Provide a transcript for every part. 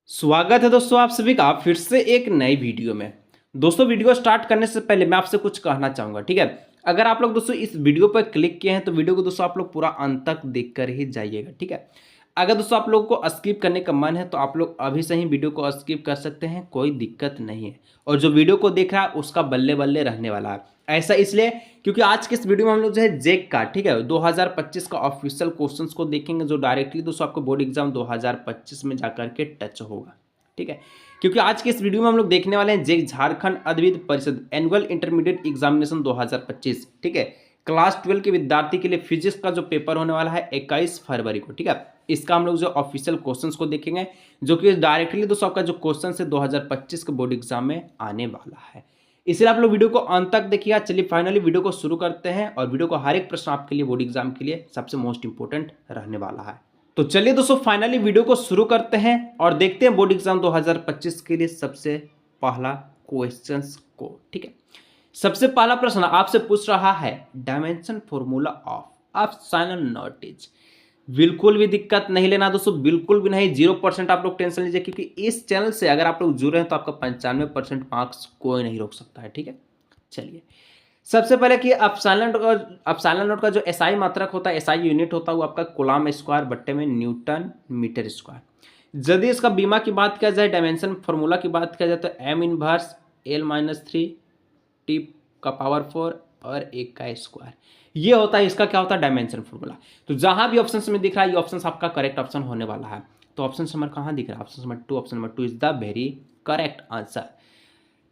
स्वागत है दोस्तों आप सभी का फिर से एक नई वीडियो में। दोस्तों वीडियो स्टार्ट करने से पहले मैं आपसे कुछ कहना चाहूँगा, ठीक है। अगर आप लोग दोस्तों इस वीडियो पर क्लिक किए हैं तो वीडियो को दोस्तों आप लोग पूरा अंत तक देख कर ही जाइएगा, ठीक है। अगर दोस्तों आप लोग को स्किप करने का मन है तो आप लोग अभी से ही वीडियो को स्किप कर सकते हैं, कोई दिक्कत नहीं है। और जो वीडियो को देख रहा है उसका बल्ले बल्ले रहने वाला है। ऐसा इसलिए क्योंकि आज के इस वीडियो में हम लोग जो है जेक का, ठीक है, 2025 का ऑफिशियल क्वेश्चंस को देखेंगे जो डायरेक्टली दोस्तों आपको बोर्ड एग्जाम 2025 में जाकर के टच होगा, ठीक है। क्योंकि आज के इस वीडियो में हम लोग देखने वाले हैं जेक झारखंड अद्वित परिषद एनुअल इंटरमीडिएट एग्जामिनेशन 2025, ठीक है। क्लास 12 के विद्यार्थी के लिए फिजिक्स का जो पेपर होने वाला है 21 फरवरी को, ठीक है। इसका हम लोग जो ऑफिशियल क्वेश्चंस को देखेंगे जो कि डायरेक्टली दोस्तों आपका जो क्वेश्चन है 2025 के बोर्ड एग्जाम में आने वाला है। इसलिए आप लोग वीडियो को अंत तक देखिएगा। चलिए फाइनली वीडियो को शुरू करते हैं और वीडियो को हर एक प्रश्न आपके लिए बोर्ड एग्जाम के लिए सबसे मोस्ट इंपोर्टेंट रहने वाला है। तो चलिए दोस्तों फाइनली वीडियो को शुरू करते हैं और देखते हैं बोर्ड एग्जाम 2025 के लिए सबसे पहला क्वेश्चंस को, ठीक है। सबसे पहला प्रश्न आपसे पूछ रहा है डायमेंशन फॉर्मूला ऑफ साइन नॉटेज। बिल्कुल भी दिक्कत नहीं लेना दोस्तों, बिल्कुल भी नहीं। 0% आप लोग टेंशन लीजिए क्योंकि इस चैनल से अगर आप लोग जुड़े हैं तो आपका 95% मार्क्स कोई नहीं रोक सकता है, ठीक है। चलिए सबसे पहले कि अपसाइलन नोट का जो एसआई मात्रक होता है, एसआई यूनिट होता है, वो आपका कूलम स्क्वायर बट्टे में न्यूटन मीटर स्क्वायर। यदि इसका बीमा की बात किया जाए, डायमेंशन फॉर्मूला की बात किया जाए तो एम इनवर्स L-3 टी का पावर 4 और 1 का स्क्वायर, ये होता है इसका क्या होता है डायमेंशन फॉर्मूला। तो जहां भी ऑप्शन में दिख रहा है ये ऑप्शन आपका करेक्ट ऑप्शन होने वाला है। तो ऑप्शन नंबर कहाँ दिख रहा है? Option number 2 is the very correct answer.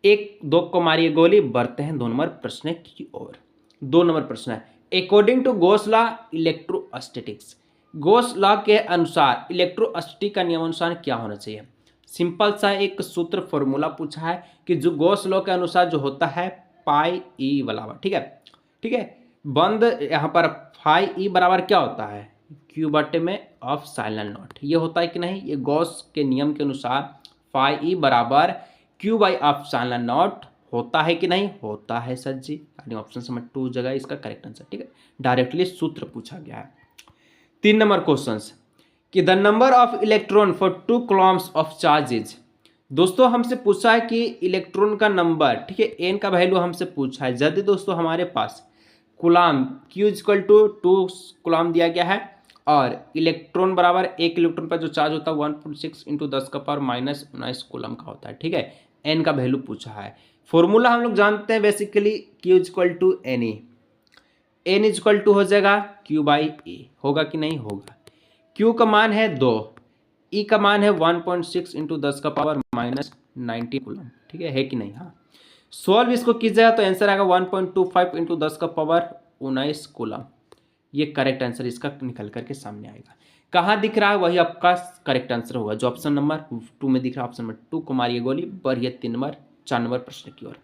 1-2 को मारिए गोली, बढ़ते हैं 2 नंबर प्रश्न की ओर। 2 नंबर प्रश्न है according to Gauss law electrostatics. Gauss law के अनुसार इलेक्ट्रोस्टैटिक का नियमानुसार क्या होना चाहिए? सिंपल सा एक सूत्र फॉर्मूला पूछा है कि जो गोस लॉ के अनुसार जो होता है पाई ई बराबर, ठीक है, ठीक है, बंद यहाँ पर फाई ई बराबर क्या होता है? क्यू बटे में ऑफ साइलेंट नॉट, ये होता है कि नहीं? ये गॉस के नियम के अनुसार फाई ई बराबर Q by of silent not होता है कि नहीं? होता है सर जी। यानी ऑप्शन नंबर 2 जगह इसका करेक्ट आंसर, ठीक है। डायरेक्टली सूत्र पूछा गया है। 3 नंबर क्वेश्चन कि the number of electron for 2 Coulomb's of charge is. दोस्तों हमसे पूछा है कि इलेक्ट्रॉन का नंबर, ठीक है, एन का वैल्यू हमसे पूछा है। यदि दोस्तों हमारे पास coulomb Q equal to 2 coulomb दिया गया है और इलेक्ट्रॉन बराबर 1 इलेक्ट्रॉन पर जो चार्ज होता है 1.6 इंटू 10 का पावर -19 कूलम का होता है, ठीक है। एन का वैल्यू पूछा है। फॉर्मूला हम लोग जानते हैं basically Q equal to N E. N equal to हो जाएगा Q बाई ए, होगा कि नहीं? होगा। Q का मान है 2, E का मान है 1.6 इंटू 10 का पावर -19 कूलम, ठीक है कि नहीं? हाँ। सॉल्व इसको कीजिएगा तो आंसर आएगा 1.25 इंटू 10 का पावर 19 कूलम। ये करेक्ट आंसर इसका निकल करके सामने आएगा। कहाँ दिख रहा है? वही आपका करेक्ट आंसर होगा जो ऑप्शन नंबर 2 में दिख रहा है। ऑप्शन नंबर 2 को मारिए गोली, बढ़िए 4 नंबर प्रश्न की ओर।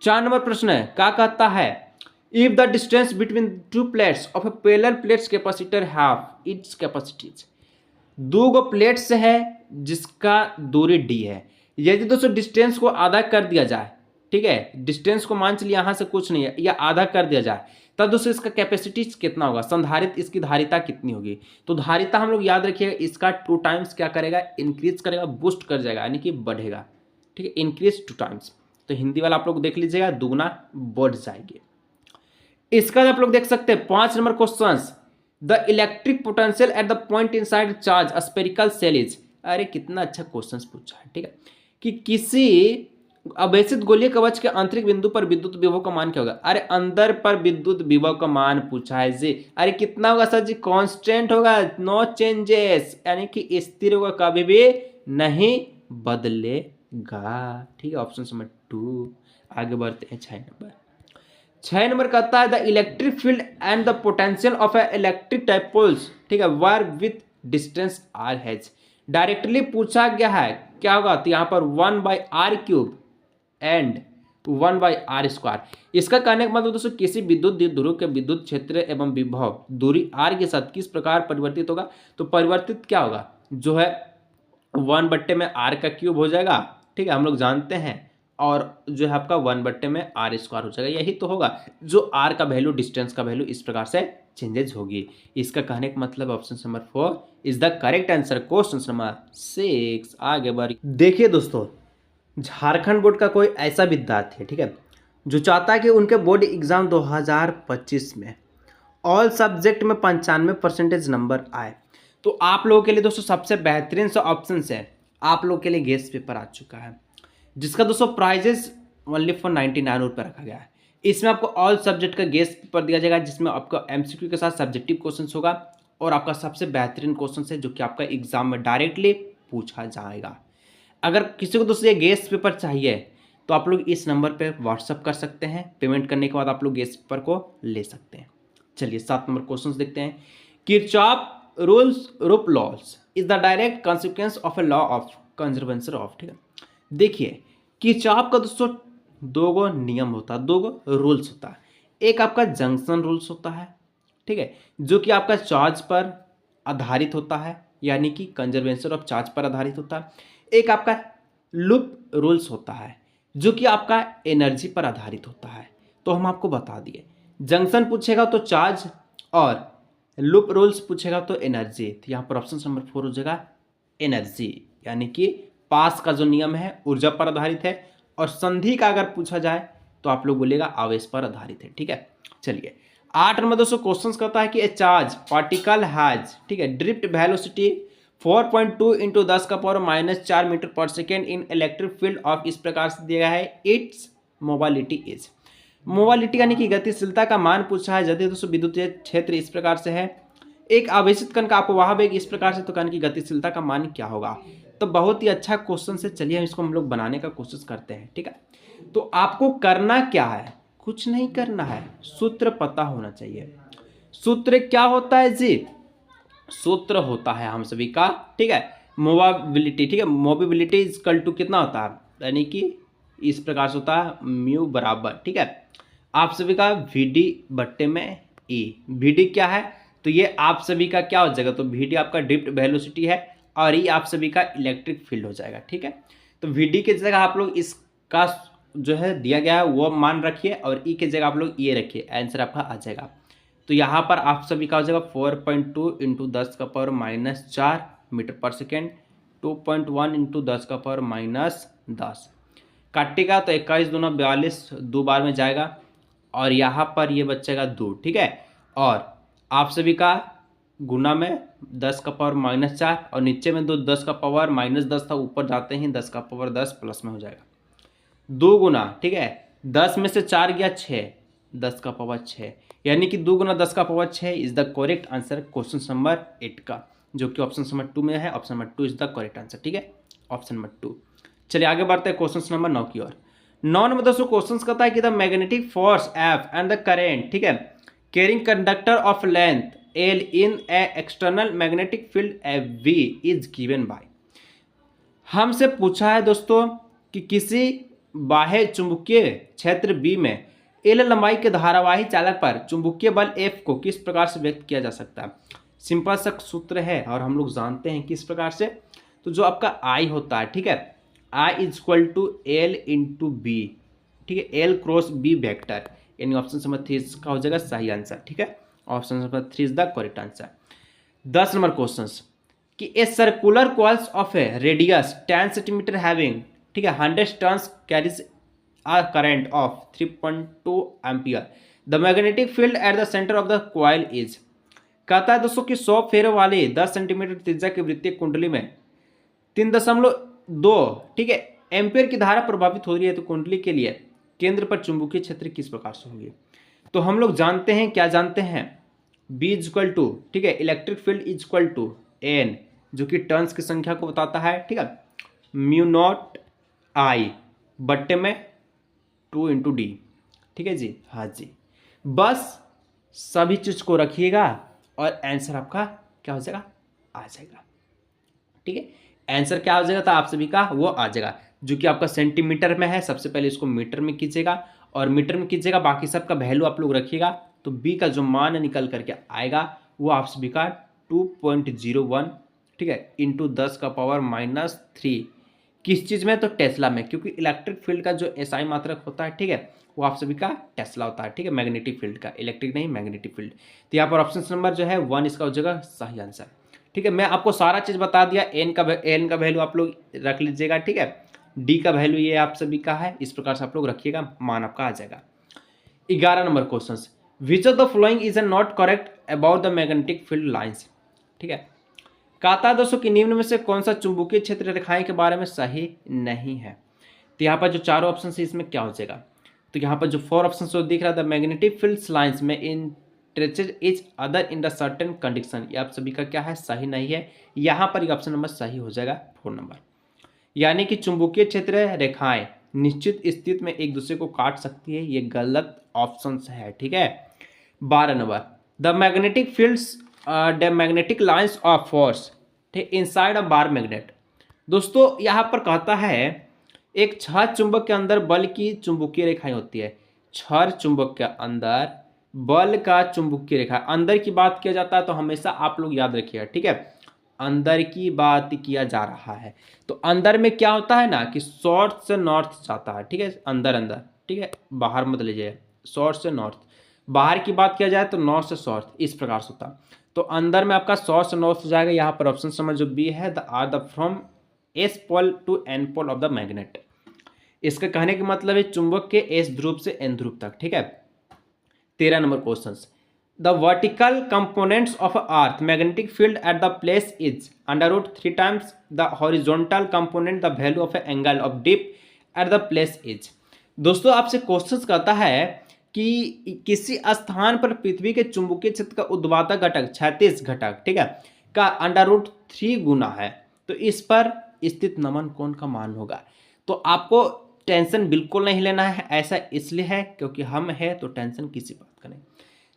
4 नंबर प्रश्न है क्या कहता है? If the distance between 2 plates of A parallel plates capacitor have it's capacities. 2 go plates है जिसका दूरी d है। यदि दोस्तों डिस्टेंस को आधा कर दिया जाए, ठीक है, डिस्टेंस को मान चलिए यहाँ से कुछ नहीं है, या आधा कर दिया जाए, तब दोस्तों इसका कैपेसिटी कितना होगा? संधारित इसकी धारिता कितनी होगी? तो धारिता हम लोग याद रखिएगा इसका 2 टाइम्स क्या करेगा? इंक्रीज करेगा, बूस्ट कर जाएगा, यानी कि बढ़ेगा, ठीक है, इंक्रीज 2 टाइम्स। तो हिंदी वाला आप लोग देख लीजिएगा, दुगना बढ़ जाएगी। इसका आप लोग देख सकते हैं 5 number question, the electric potential at the point inside charge spherical shell is. अरे कितना अच्छा क्वेश्चन पूछा है, ठीक है, कि किसी अभेसित गोलीय कवच के आंतरिक बिंदु पर विद्युत विभव का मान क्या होगा? अरे अंदर पर विद्युत विभव का मान पूछा है जी। अरे कितना होगा सर जी? कांस्टेंट होगा, नो चेंजेस, यानी कि स्थिर होगा, कभी भी नहीं बदलेगा, ठीक है। Option number 2। आगे बढ़ते हैं 6 नंबर कहता है the electric field and the potential of a electric dipoles, ठीक है, vary with distance r has. Directly पूछा गया है क्या होगा? तो यहाँ पर 1/r³ एंड 1/r²। इसका कहने का मतलब दोस्तों किसी विद्युत ध्रुव के विद्युत क्षेत्र एवं विभव दूरी r के साथ किस प्रकार परिवर्तित होगा? तो परिवर्तित क्या होगा? जो है 1/r³ हो जाएगा, ठीक है, हम लोग जानते हैं और जो है आपका 1/r² हो जाएगा। यही तो होगा, जो r का वैल्यू, डिस्टेंस का वैल्यू इस प्रकार से चेंजेज होगी। इसका कहने का मतलब option number 4 is the correct answer. Question number 6 आगे बढ़। देखिए दोस्तों, झारखंड बोर्ड का कोई ऐसा विद्यार्थी है, ठीक है, जो चाहता है कि उनके बोर्ड एग्जाम 2025 में ऑल सब्जेक्ट में 95% नंबर आए, तो आप लोगों के लिए दोस्तों सबसे बेहतरीन सा ऑप्शन है, आप लोगों के लिए गेस्ट पेपर आ चुका है, जिसका दोस्तों प्राइजेस ओनली फॉर 99 रुपये रखा गया है। इसमें आपको ऑल सब्जेक्ट का गेस्ट पेपर दिया जाएगा, जिसमें आपका एमसीक्यू के साथ सब्जेक्टिव क्वेश्चन होगा और आपका सबसे बेहतरीन क्वेश्चन है जो कि आपका एग्जाम में डायरेक्टली पूछा जाएगा। अगर किसी को दोस्तों ये गेस्ट पेपर चाहिए तो आप लोग इस नंबर पे व्हाट्सअप कर सकते हैं। पेमेंट करने के बाद आप लोग गेस्ट पेपर को ले सकते हैं। चलिए 7 नंबर क्वेश्चन देखते हैं। किरचॉफ रूल्स रूप loss is the direct consequence of a law of conservancy of, ठीक है। देखिए किरचॉफ का दोस्तों दो गो नियम होता है, दो गो रूल्स होता है। एक आपका जंक्शन रूल्स होता है, ठीक है, जो कि आपका चार्ज पर आधारित होता है, यानी कि कंजर्वेंसी ऑफ चार्ज पर आधारित होता है। एक आपका लूप रूल्स होता है, जो कि आपका एनर्जी पर आधारित होता है। तो हम आपको बता दिए, जंक्शन पूछेगा तो चार्ज और लूप रूल्स पूछेगा तो एनर्जी। तो यहाँ पर ऑप्शन नंबर 4 हो जाएगा एनर्जी, यानी कि पास का जो नियम है ऊर्जा पर आधारित है, और संधि का अगर पूछा जाए तो आप लोग बोलेगा आवेश पर आधारित है, ठीक है। चलिए 8 नंबर दोस्तों क्वेश्चन कहता है कि ए चार्ज पार्टिकल हैज, ठीक है, ड्रिफ्ट वेलोसिटी 4.2 इंटू 10⁻⁻4 मीटर पर second in electric field of, इस प्रकार से दिया गया है। इट्स मोबालिटी इज, मोबालिटी यानी कि गतिशीलता का मान पूछा है। यदि दोस्तों विद्युतीय क्षेत्र इस प्रकार से है, एक आवेशित कण का अपवाह वेग इस प्रकार से, तो कण की गतिशीलता का मान क्या होगा। तो बहुत ही अच्छा क्वेश्चन से, चलिए हम इसको हम लोग बनाने का कोशिश करते हैं, ठीक है। तो आपको करना क्या है, कुछ नहीं करना है, सूत्र पता होना चाहिए। सूत्र क्या होता है जी, सूत्र होता है हम सभी का, ठीक है, मोबाबिलिटी, ठीक है, मोबिलिटी इक्वल टू कितना होता है, यानी कि इस प्रकार से होता है म्यू बराबर, ठीक है, आप सभी का वीडी बट्टे में ई। वीडी क्या है, तो ये आप सभी का क्या हो जाएगा, तो वीडी आपका ड्रिफ्ट वेलोसिटी है और ई आप सभी का इलेक्ट्रिक फील्ड हो जाएगा, ठीक है। तो वीडी की जगह आप लोग इसका जो है दिया गया है वो मान रखिए, और ई की जगह आप लोग ये रखिए, आंसर आपका आ जाएगा। तो यहाँ पर आप सभी का हो जाएगा 4.2 इंटू 10⁻⁻4 मीटर पर सेकेंड, 2.1 इंटू 10⁻⁻10 काटेगा तो 21 दूना 42, 2 बार में जाएगा, और यहाँ पर ये बचेगा 2, ठीक है। और आप सभी का गुना में 10⁻⁻4 और नीचे में 10⁻−10 था, ऊपर जाते ही 10⁻10 प्लस में हो जाएगा 2 गुना, ठीक है, 10 में से 4 गया 6, 10⁻6, यानी कि 2 गुना 10⁻6 is the correct answer question number 8 का, जो कि ऑप्शन नंबर 2 में है। Option number 2 is the correct answer, ठीक है, ऑप्शन नंबर 2। चलिए आगे बढ़ते हैं क्वेश्चन नंबर 9 की ओर। 9 नंबर दोस्तों क्वेश्चन कहता है कि the magnetic force F and the current, ठीक है, carrying conductor of length L in a external magnetic field F V is given by. हमसे पूछा है दोस्तों कि किसी बाह्य चुंबकीय क्षेत्र बी में एल लंबाई के धारावाही चालक पर चुंबकीय बल एफ को किस प्रकार से व्यक्त किया जा सकता है। सिंपल सा सूत्र है और हम लोग जानते हैं किस प्रकार से। तो जो आपका आई होता है, ठीक है, I is equal to L into B, ठीक है, एल क्रॉस बी वेक्टर, यानी ऑप्शन नंबर 3 इसका हो जाएगा सही आंसर, ठीक है, option number 3 is the correct answer. 10 number question कि a circular coils of a radius 10 centimetre having, ठीक है, 100 turns carries a current of 3.2 ampere, the magnetic field at the centre of the coil is. कहता है दोस्तों कि 100 फेरे वाली 10 centimetre त्रिज्या की वृत्तीय कुंडली में 3.2, ठीक है, एम्पियर की धारा प्रभावित हो रही है। तो कुंडली के लिए केंद्र पर चुंबकीय क्षेत्र किस प्रकार से होंगे। तो हम लोग जानते हैं, क्या जानते हैं, B इज इक्वल टू, ठीक है, electric field is equal to N, जो कि टर्न्स की संख्या को बताता है, ठीक है, म्यू नॉट आई बट्टे में 2 इंटू डी, ठीक है जी, हाँ जी, बस सभी चीज को रखिएगा और आंसर आपका क्या हो जाएगा, आ जाएगा, ठीक है। आंसर क्या हो जाएगा, तो आप सभी का वो आ जाएगा, जो कि आपका सेंटीमीटर में है। सबसे पहले इसको मीटर में कीजिएगा और मीटर में कीजिएगा, बाकी सब का वैल्यू आप लोग रखिएगा। तो बी का जो मान निकल करके आएगा वो आप सभी का 2.01, ठीक है, इंटू 10⁻³ किस चीज़ में? तो टेस्ला में, क्योंकि इलेक्ट्रिक फील्ड का जो एसआई मात्रक होता है, ठीक है, वो आप सभी का टेस्ला होता है, ठीक है, मैग्नेटिक फील्ड का, इलेक्ट्रिक नहीं मैग्नेटिक फील्ड। तो यहाँ पर ऑप्शन नंबर जो है 1 इसका हो जाएगा सही आंसर। ठीक है, मैं आपको सारा चीज़ बता दिया। एन का वैल्यू आप लोग रख लीजिएगा, ठीक है। डी का वैल्यू ये आप सभी का है, इस प्रकार से आप लोग रखिएगा, मान आपका आ जाएगा। 11 number question, which of the following is not correct about the magnetic field lines. ठीक है, कहता है दोस्तों कि निम्न में से कौन सा चुंबकीय क्षेत्र रेखाएं के बारे में सही नहीं है। तो यहाँ पर जो चारों ऑप्शन है इसमें क्या हो जाएगा? तो यहाँ पर जो 4 ऑप्शन जो दिख रहा था, मैग्नेटिक फील्ड लाइन्स में interested is other in the certain condition, ये आप सभी का क्या है? सही नहीं है। यहाँ पर ऑप्शन नंबर सही हो जाएगा 4 नंबर, यानी कि चुंबकीय क्षेत्र रेखाएं निश्चित स्थिति में एक दूसरे को काट सकती है, ये गलत ऑप्शन है। ठीक है, 12 number, the magnetic fields the magnetic lines of force inside a bar magnet. दोस्तों यहाँ पर कहता है एक छड़ चुंबक के अंदर बल की चुंबकीय रेखाएं होती है। छड़ चुंबक के अंदर बल का चुंबकीय रेखा, अंदर की बात किया जाता है तो हमेशा आप लोग याद रखिएगा, ठीक है, अंदर की बात किया जा रहा है। तो अंदर में क्या होता है ना कि साउथ से नॉर्थ जाता है, ठीक है, अंदर अंदर, ठीक है, बाहर मत लीजिए, साउथ से नॉर्थ। बाहर की बात किया जाए तो नॉर्थ से साउथ, इस प्रकार से होता है। तो अंदर में आपका साउथ से नॉर्थ हो जाएगा। यहाँ पर ऑप्शन समझ जो बी है, the are the from S pole to N pole of the magnet. इसका कहने का मतलब है चुंबक के एस ध्रुव से एन ध्रुव तक। ठीक है, 13 number question, the vertical components of earth magnetic field at the place is √3 times the horizontal component, the value of angle of dip at the place is. दोस्तों आपसे क्वेश्चन कहता है कि किसी स्थान पर पृथ्वी के चुंबकीय क्षेत्र का उद्वातक घटक 36 घटक, ठीक है, का √3 गुना है, तो इस पर स्थित नमन कोण का मान होगा। तो आपको टेंशन बिल्कुल नहीं लेना है, ऐसा इसलिए है क्योंकि हम है तो टेंशन किसी बात का नहीं।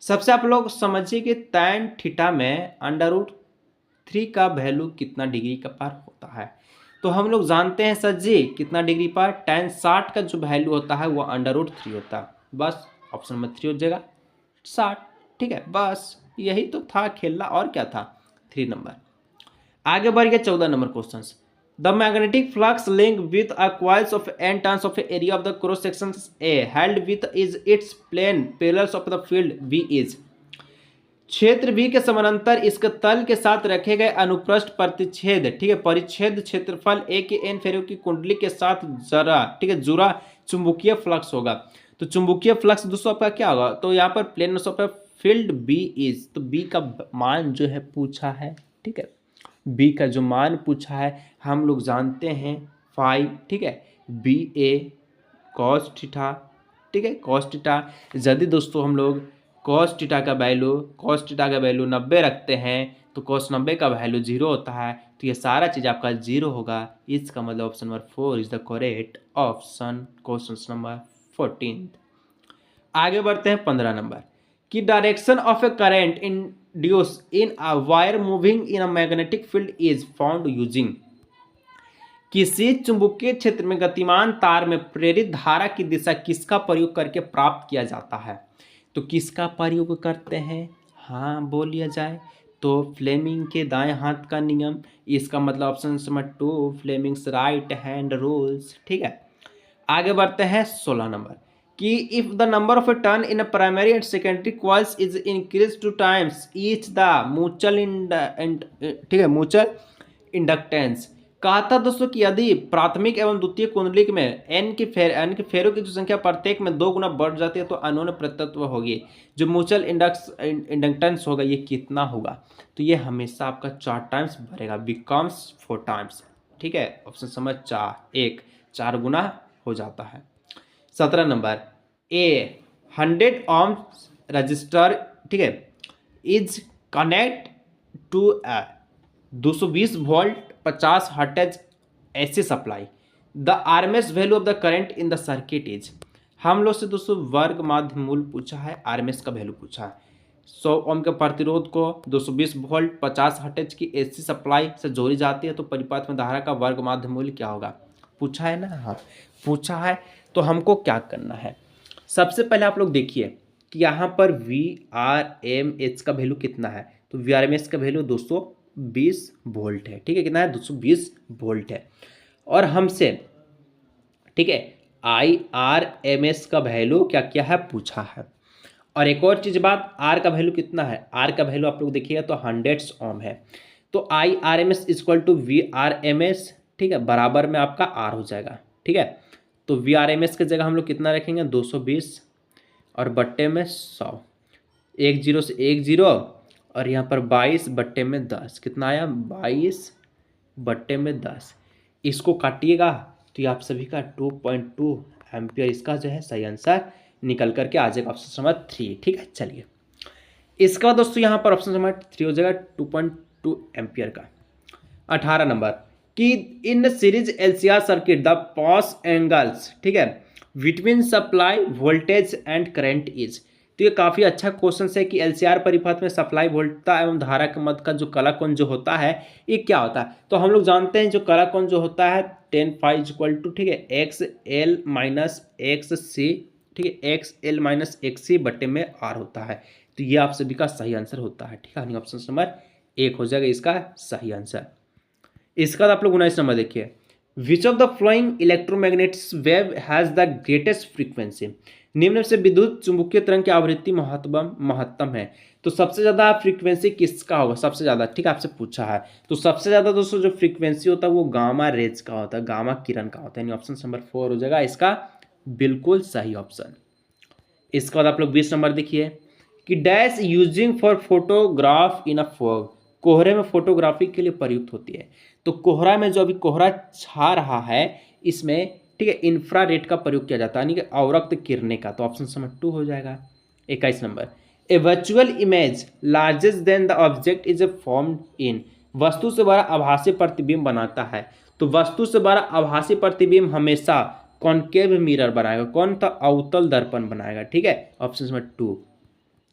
सबसे आप लोग समझिए कि tan थीटा में √3 का वैल्यू कितना डिग्री का पर होता है। तो हम लोग जानते हैं सर जी कितना डिग्री पर, tan 60 का जो वैल्यू होता है वो √3 होता है। बस ऑप्शन नंबर 3 हो जाएगा 60। ठीक है, बस यही तो था खेलना, और क्या था। 3 नंबर, आगे बढ़ गया 14 number question, the magnetic flux link with a coils of n turns of area of the cross section A held with is its plane parallel of the field V is. क्षेत्र V के समानांतर इसके तल के साथ रखे गए अनुप्रस्थ प्रतिच्छेद, ठीक है, परिच्छेद क्षेत्रफल A के n फेरों की कुंडली के साथ जरा, ठीक है, जुड़ा चुंबकीय फ्लक्स होगा। तो चुंबकीय फ्लक्स दोस्तों आपका क्या होगा? तो यहाँ पर plane of field B is, तो B का मान जो है पूछा है, ठीक है, बी का जो मान पूछा है हम लोग जानते हैं 5, ठीक है, BA cos थीटा, ठीक है, cos थीटा। यदि दोस्तों हम लोग cos थीटा का वैल्यू 90 रखते हैं तो cos 90 का वैल्यू 0 होता है, तो ये सारा चीज़ आपका 0 होगा। इसका मतलब option number 4 is the correct option, question number 14। आगे बढ़ते हैं 15 नंबर, कि direction of A current induce in a wire moving in a magnetic field is found using. किसी चुंबकीय क्षेत्र में गतिमान तार में प्रेरित धारा की दिशा किसका प्रयोग करके प्राप्त किया जाता है? तो किसका प्रयोग करते हैं? हाँ बोलिए जाए तो फ्लेमिंग के दाएं हाथ का नियम, इसका मतलब option number 2 Fleming's right hand rules. ठीक है, आगे बढ़ते हैं 16 नंबर, कि if the number of A turn in a primary and secondary coils is increase 2 times each the mutual ठीक है म्यूचुअल इंडक्टेंस। कहा था दोस्तों कि यदि प्राथमिक एवं द्वितीय कुंडली में एन के फेरों की जो संख्या प्रत्येक में 2 गुना बढ़ जाती है तो अन्योन्य प्रतित्व होगी, जो म्यूचुअल इंडक्टेंस होगा ये कितना होगा? तो ये हमेशा आपका 4 टाइम्स बढ़ेगा, बिकम्स 4 टाइम्स। ठीक है, ऑप्शन समझ 4 गुना हो जाता है। 17 नंबर, ए 100 ohms रजिस्टर, ठीक है, is connect to a 220 volt 50 hertz AC supply, the RMS value of the current in the circuit is. हम लोग से दोस्तों वर्ग माध्य मूल पूछा है, आरएमएस का वैल्यू पूछा है। 100 ओम के प्रतिरोध को 220 वोल्ट 50 हर्ट्ज की एसी सप्लाई से जोड़ी जाती है तो परिपथ में धारा का वर्ग माध्य मूल्य क्या होगा? पूछा है ना, हाँ पूछा है। तो हमको क्या करना है, सबसे पहले आप लोग देखिए कि यहाँ पर VRMH का वैल्यू कितना है। तो VRMH का वैल्यू 220 वोल्ट है, ठीक है, कितना है? 220 वोल्ट है। और हमसे, ठीक है, IRMS का वैल्यू क्या क्या है पूछा है। और एक और चीज़ बात, आर का वैल्यू कितना है, आर का वैल्यू आप लोग देखिएगा तो 100 ओम है। तो IRMS इक्वल टू VRMS, ठीक है, बराबर में आपका आर हो जाएगा। ठीक है, तो VRMS की जगह हम लोग कितना रखेंगे 220 और बट्टे में 100, एक जीरो से एक जीरो, और यहाँ पर 22 बट्टे में 10, कितना आया 22 बट्टे में 10। इसको काटिएगा तो ये आप सभी का 2.2 एम्पियर इसका जो है सही आंसर निकल करके आ जाएगा ऑप्शन नंबर 3। ठीक है, चलिए इसका दोस्तों यहाँ पर ऑप्शन नंबर 3 हो जाएगा 2.2 एम्पियर का। 18 नंबर कि in series LCR circuit the pass angles, ठीक है, between supply voltage and current is. तो ये काफ़ी अच्छा क्वेश्चन है कि LCR परिपथ में सप्लाई वोल्टता एवं धारा के मध्य का जो कला कोण जो होता है ये क्या होता है। तो हम लोग जानते हैं जो कला कोण जो होता है tan phi इक्वल टू, ठीक है, XL माइनस XC, ठीक है, XL माइनस XC बट्टे में R होता है। तो ये आप सभी का सही आंसर होता है। ठीक है, ऑप्शन नंबर 1 हो जाएगा इसका सही आंसर। इसका आप लोग 19 नंबर देखिए, which of the flowing electromagnetic wave has the greatest frequency. निम्न से विद्युत चुंबकीय तरंग की आवृत्ति महत्तम है। तो सबसे ज़्यादा फ्रीक्वेंसी किसका होगा, सबसे ज़्यादा, ठीक है, आपसे पूछा है। तो सबसे ज़्यादा दोस्तों जो फ्रीक्वेंसी होता है वो गामा रेज का होता है, गामा किरण का होता है। यानी ऑप्शन नंबर 4 हो जाएगा इसका बिल्कुल सही ऑप्शन। इसके बाद आप लोग 20 नंबर देखिए कि dash using for photograph in a fog, कोहरे में फोटोग्राफी के लिए प्रयुक्त होती है। तो कोहरा में जो अभी कोहरा छा रहा है इसमें, ठीक है, इंफ्रारेड का प्रयोग किया जाता है, यानी कि अवरक्त किरणें का। तो ऑप्शन नंबर 2 हो जाएगा। 21 number, a virtual image largest than the object is a formed in, वस्तु से बड़ा आभासी प्रतिबिंब बनाता है। तो वस्तु से बड़ा आभासी प्रतिबिंब हमेशा कॉनकेव मिरर बनाएगा, कौन था, अवतल दर्पण बनाएगा। ठीक है, ऑप्शन नंबर 2।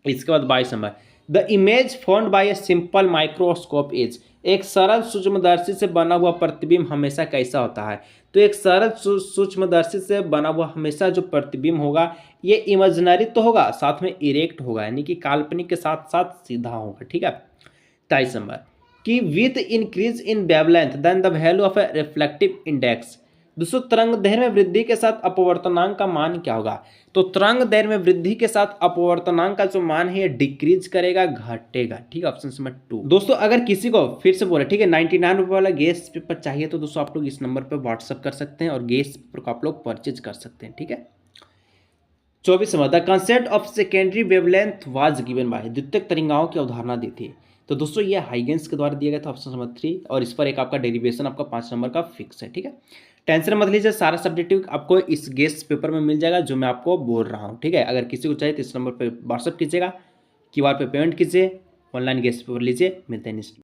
इसके बाद 22 number, the image formed by a simple microscope is, एक सरल सूक्ष्मदर्शी से बना हुआ प्रतिबिंब हमेशा कैसा होता है। तो एक सरल सूक्ष्मदर्शी से बना हुआ हमेशा जो प्रतिबिंब होगा ये इमेजिनरी तो होगा, साथ में इरेक्ट होगा, यानी कि काल्पनिक के साथ साथ सीधा होगा। ठीक है, 23 नंबर कि with increase in wavelength than the value of A reflective index. दोस्तों तरंग दैर्घ्य में वृद्धि के साथ अपवर्तनांक का मान क्या होगा। तो तरंग दैर्घ्य में वृद्धि के साथ अपवर्तनांक का जो मान है ये डिक्रीज करेगा, घटेगा। ठीक है, ऑप्शन नंबर 2। दोस्तों अगर किसी को फिर से बोले, ठीक है, 99 रुपये वाला गैस पेपर चाहिए तो दोस्तों आप लोग इस नंबर पर व्हाट्सअप कर सकते हैं और गैस पेपर को आप लोग परचेज कर सकते हैं। ठीक है, 24 number, the concept of secondary wavelength was given by, द्वितीयक तरंगाओं की अवधारणा दी थी। तो दोस्तों ये हाइगेंस के द्वारा दिया गया था, ऑप्शन नंबर 3। और इस पर एक आपका डेरिवेशन आपका 5 नंबर का फिक्स है। ठीक है, टेंशन मत लीजिए, सारा सब्जेक्टिव आपको इस गेस्ट पेपर में मिल जाएगा जो मैं आपको बोल रहा हूँ। ठीक है, अगर किसी को चाहिए तो इस नंबर पर व्हाट्सअप कीजिएगा, क्यूआर पे पेमेंट कीजिए, ऑनलाइन गेस्ट पेपर लीजिए। मिलते हैं